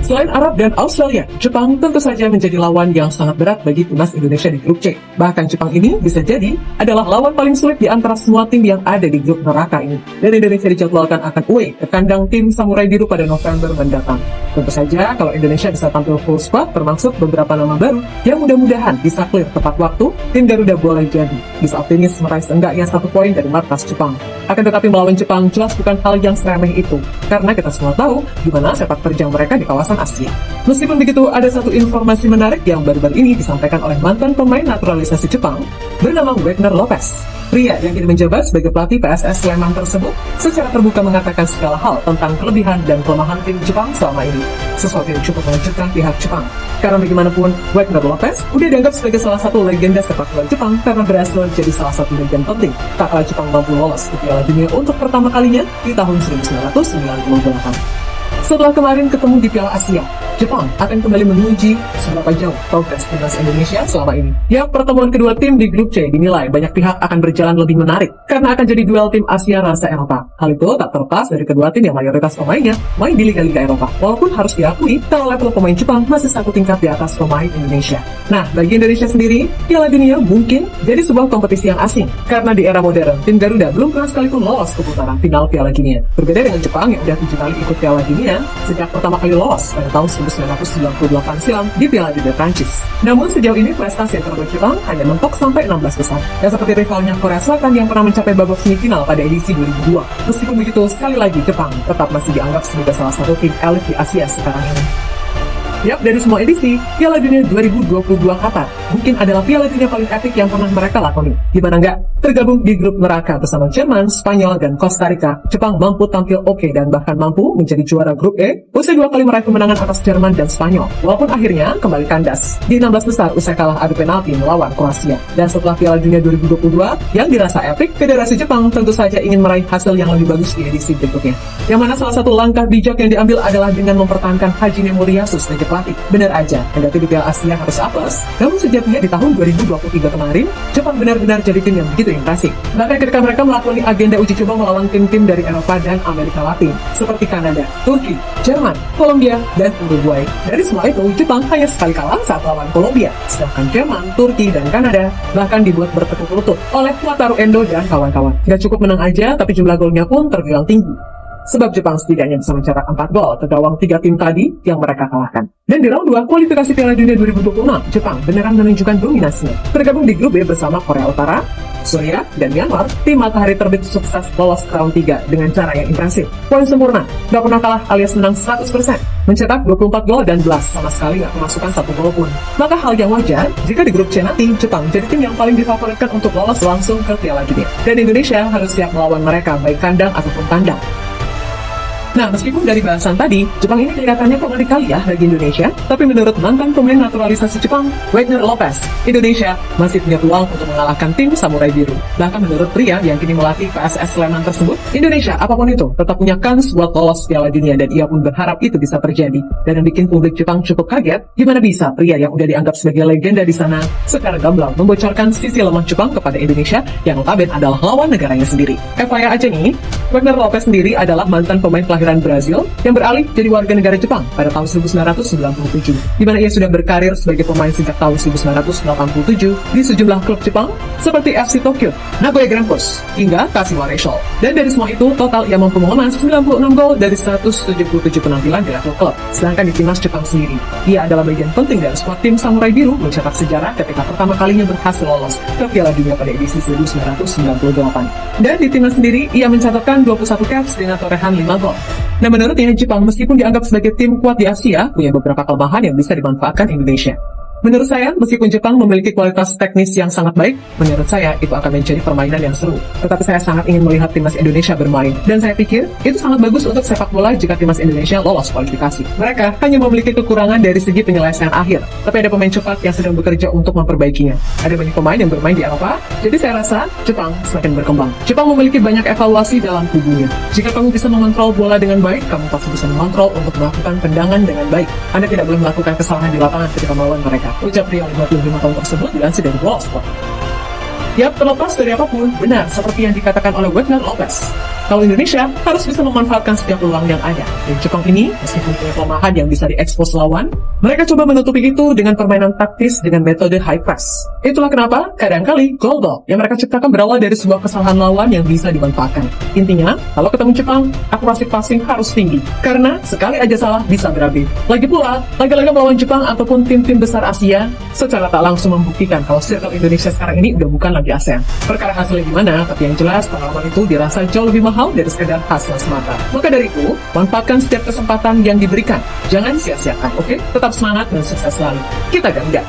Selain Arab dan Australia, Jepang tentu saja menjadi lawan yang sangat berat bagi timnas Indonesia di grup C. Bahkan Jepang ini bisa jadi adalah lawan paling sulit di antara semua tim yang ada di grup neraka ini. Dan Indonesia dijadwalkan akan away ke kandang tim Samurai Biru pada November mendatang. Tentu saja kalau Indonesia bisa tampil full squad termasuk beberapa nama baru yang mudah-mudahan bisa clear tepat waktu, tim Garuda boleh jadi bisa optimis meraih seenggaknya 1 poin dari markas Jepang. Akan tetapi melawan Jepang jelas bukan hal yang seremeh itu, karena kita semua tahu gimana sepak terjang mereka di kawasan Asia. Meskipun begitu, ada satu informasi menarik yang baru-baru ini disampaikan oleh mantan pemain naturalisasi Jepang bernama Wagner Lopez. Pria yang kini menjabat sebagai pelatih PSS Sleman tersebut secara terbuka mengatakan segala hal tentang kelebihan dan kelemahan tim Jepang selama ini, sesuatu yang cukup mengejutkan pihak Jepang. Karena bagaimanapun, Wagner Lopez udah dianggap sebagai salah satu legenda sepak bola Jepang karena berhasil jadi salah satu legenda penting tak kalah Jepang mampu lolos ke Piala Dunia untuk pertama kalinya di tahun 1998. Setelah kemarin ketemu di Piala Asia, Jepang akan kembali menguji seberapa jauh progres timnas Indonesia selama ini. Yang pertemuan kedua tim di grup C dinilai banyak pihak akan berjalan lebih menarik karena akan jadi duel tim Asia rasa Eropa. Hal itu tak terlepas dari kedua tim yang mayoritas pemainnya main di liga-liga Eropa. Walaupun harus diakui kalau level pemain Jepang masih satu tingkat di atas pemain Indonesia. Nah, bagi Indonesia sendiri, Piala Dunia mungkin jadi sebuah kompetisi yang asing karena di era modern tim Garuda belum pernah sekalipun lolos ke putaran final Piala Dunia. Berbeda dengan Jepang yang sudah 7 kali ikut Piala Dunia sejak pertama kali lolos pada tahun 1998 silam di Piala Dunia Prancis. Namun sejauh ini prestasi terbaik Jepang hanya mentok sampai 16 besar. Dan seperti rivalnya Korea Selatan yang pernah mencapai babak semifinal pada edisi 2002. Meskipun begitu, sekali lagi Jepang tetap masih dianggap sebagai salah satu tim elit di Asia sekarang ini. Yap, dari semua edisi, Piala Dunia 2022 Qatar mungkin adalah Piala Dunia paling epik yang pernah mereka lakoni. Gimana enggak? Tergabung di grup neraka bersama Jerman, Spanyol, dan Costa Rica, Jepang mampu tampil oke dan bahkan mampu menjadi juara grup E usai 2 kali meraih kemenangan atas Jerman dan Spanyol. Walaupun akhirnya kembali kandas di 16 besar usai kalah adu penalti melawan Kroasia. Dan setelah Piala Dunia 2022 yang dirasa epik, Federasi Jepang tentu saja ingin meraih hasil yang lebih bagus di edisi berikutnya. Yang mana salah satu langkah bijak yang diambil adalah dengan mempertahankan Hajime Moriyasu sebagai pelatih. Benar aja, kendati di Piala Asia harus apes, namun sejatinya di tahun 2023 kemarin, Jepang benar-benar jadi tim yang begitu impresif. Bahkan ketika mereka melakoni agenda uji coba melawan tim-tim dari Eropa dan Amerika Latin, seperti Kanada, Turki, Jerman, Kolombia, dan Uruguay. Dari semua itu, Jepang hanya sekali kalah saat lawan Kolombia, sedangkan Jerman, Turki, dan Kanada bahkan dibuat bertekuk lutut oleh Wataru Endo dan kawan-kawan. Gak cukup menang aja, tapi jumlah golnya pun terbilang tinggi. Sebab Jepang setidaknya bisa mencetak 4 gol ke gawang 3 tim tadi yang mereka kalahkan. Dan di round 2 kualifikasi Piala Dunia 2026, Jepang beneran menunjukkan dominasinya. Tergabung di grup B bersama Korea Utara, Suriah, dan Myanmar, tim matahari terbit sukses lolos ke round 3 dengan cara yang impresif. Poin sempurna, gak pernah kalah alias menang 100%, mencetak 24 gol dan belas sama sekali gak kemasukan 1 gol pun. Maka hal yang wajar jika di grup C nanti Jepang jadi tim yang paling difavoritkan untuk lolos langsung ke Piala Dunia. Dan Indonesia harus siap melawan mereka baik kandang ataupun tandang. Nah, meskipun dari bahasan tadi, Jepang ini kelihatannya kok kali ya bagi Indonesia, tapi menurut mantan pemain naturalisasi Jepang, Wagner Lopez, Indonesia masih punya peluang untuk mengalahkan tim Samurai Biru. Bahkan menurut pria yang kini melatih PSS Sleman tersebut, Indonesia apapun itu tetap punya kans buat lolos Piala Dunia dan ia pun berharap itu bisa terjadi. Dan yang bikin publik Jepang cukup kaget, gimana bisa pria yang udah dianggap sebagai legenda di sana secara gamblang membocorkan sisi lemah Jepang kepada Indonesia yang notabene adalah lawan negaranya sendiri. FYI aja nih, Wagner Lopez sendiri adalah mantan pemain kelahiran Brazil yang beralih jadi warga negara Jepang pada tahun 1997, di mana ia sudah berkarir sebagai pemain sejak tahun 1987 di sejumlah klub Jepang seperti FC Tokyo, Nagoya Grampus, hingga Kashiwa Reysol. Dan dari semua itu, total ia mampu mengemas 96 gol dari 177 penampilan di level klub. Sedangkan di timnas Jepang sendiri, ia adalah bagian penting dari skuad tim Samurai Biru mencetak sejarah ketika pertama kalinya berhasil lolos ke Piala Dunia pada edisi 1998. Dan di timnas sendiri, ia mencatatkan 21 caps dengan torehan 5 gol. Nah, menurutnya Jepang meskipun dianggap sebagai tim kuat di Asia, punya beberapa kelemahan yang bisa dimanfaatkan Indonesia. Menurut saya, meskipun Jepang memiliki kualitas teknis yang sangat baik, menurut saya itu akan menjadi permainan yang seru. Tetapi saya sangat ingin melihat timnas Indonesia bermain. Dan saya pikir, itu sangat bagus untuk sepak bola jika timnas Indonesia lolos kualifikasi. Mereka hanya memiliki kekurangan dari segi penyelesaian akhir, tapi ada pemain cepat yang sedang bekerja untuk memperbaikinya. Ada banyak pemain yang bermain di Eropa, jadi saya rasa Jepang semakin berkembang. Jepang memiliki banyak evaluasi dalam tubuhnya. Jika kamu bisa mengontrol bola dengan baik, kamu pasti bisa mengontrol untuk melakukan tendangan dengan baik. Anda tidak boleh melakukan kesalahan di lapangan ketika melawan mereka. Ucap pria 55 tahun tersebut dilansir dari Wall Sport. Yap, terlepas dari apapun, benar seperti yang dikatakan oleh Wagner Lopez. Kalau Indonesia harus bisa memanfaatkan setiap peluang yang ada. Dan Jepang ini, meskipun punya kelemahan yang bisa diekspos lawan, mereka coba menutupi itu dengan permainan taktis dengan metode high press. Itulah kenapa kadang-kali goal yang mereka ciptakan berawal dari sebuah kesalahan lawan yang bisa dimanfaatkan. Intinya, kalau ketemu Jepang, akurasi passing harus tinggi. Karena sekali aja salah bisa berabe. Lagi pula, laga-laga melawan Jepang ataupun tim-tim besar Asia secara tak langsung membuktikan kalau circle Indonesia sekarang ini udah bukan lagi ASEAN. Perkara hasilnya gimana, tapi yang jelas pengalaman itu dirasa jauh lebih mahal dari sekedar hasil semata. Maka dari itu, manfaatkan setiap kesempatan yang diberikan. Jangan sia-siakan, oke? Tetap semangat dan sukses selalu. Kita Garuda.